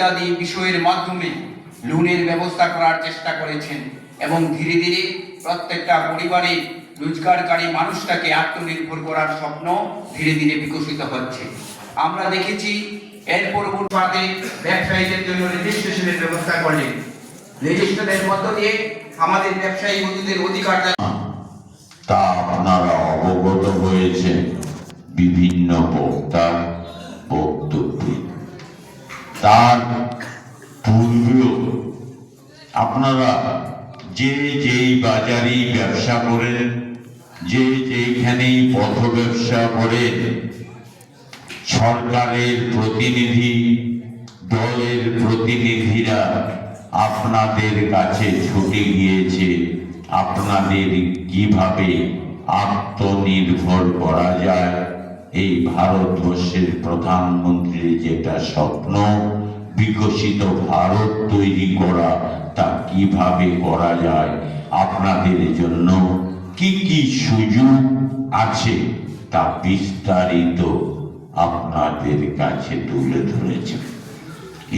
ইত্যাদি বিষয়ের মাধ্যমে লোনের ব্যবস্থা করার চেষ্টা করেছেন এবং ধীরে ধীরে প্রত্যেকটা পরিবারে রোজগারকারী মানুষটাকে আত্মনির্ভর করার স্বপ্ন ধীরে ধীরে বিকশিত হচ্ছে। আমরা দেখেছি এর পরবর্তীতে ব্যবসায়ীদের জন্য রেজিস্ট্রেশনের ব্যবস্থা করলেন। রেজিস্ট্রেশনের মধ্য দিয়ে আমাদের ব্যবসায়ী বন্ধুদের অধিকার তা আপনারা অবগত হয়েছেন বিভিন্ন বক্তার বক্তব্যে। তার পূর্বেও আপনারা যে যেই বাজারেই ব্যবসা করেন, যে যেখানেই পথ ব্যবসা করেন, সরকারের প্রতিনিধি দলের প্রতিনিধিরা আপনাদের কাছে ছুটে গিয়েছে আপনাদের কিভাবে আত্মনির্ভর করা যায়। এই ভারতবর্ষের প্রধানমন্ত্রীর যেটা স্বপ্ন, বিকশিত ভারত তৈরি করা, তা কিভাবে করা যায়, আপনাদের জন্য কি কি সুযোগ আছে তা বিস্তারিত আপনাদের কাছে তুলে ধরেছে।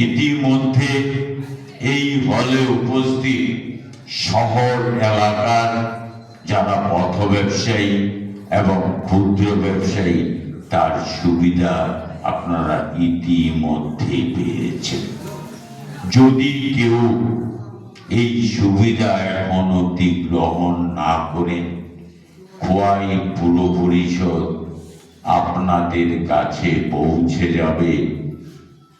ইতিমধ্যে এই হলে উপস্থিত শহর এলাকার যারা পথ ব্যবসায়ী এবং ক্ষুদ্র ব্যবসায়ী, তার সুবিধা আপনারা ইতিমধ্যে পেয়েছেন। যদি কেউ এই সুবিধা এখন অবধি গ্রহণ না করেন, খোয়াই পুর পরিষদ আপনাদের কাছে পৌঁছে যাবে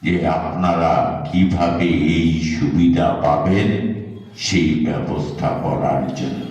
যে আপনারা কিভাবে এই সুবিধা পাবেন সেই ব্যবস্থা করার জন্য।